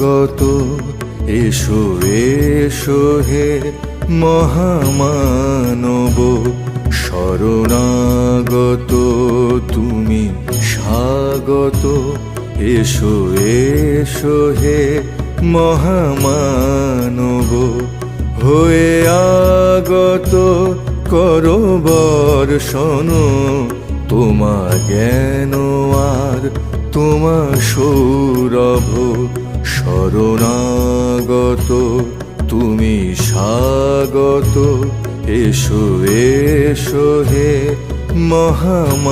শরণাগত এসো এসো হে মহামানব, শরণাগত তুমি স্বাগত, এসো এসো হে মহামানব। হয়ে আগত করো বর্ষণ তোমা জ্ঞান আর তোমা সৌরভ, শরণাগত তুমি স্বাগত, এসো এসো হে মহামানব।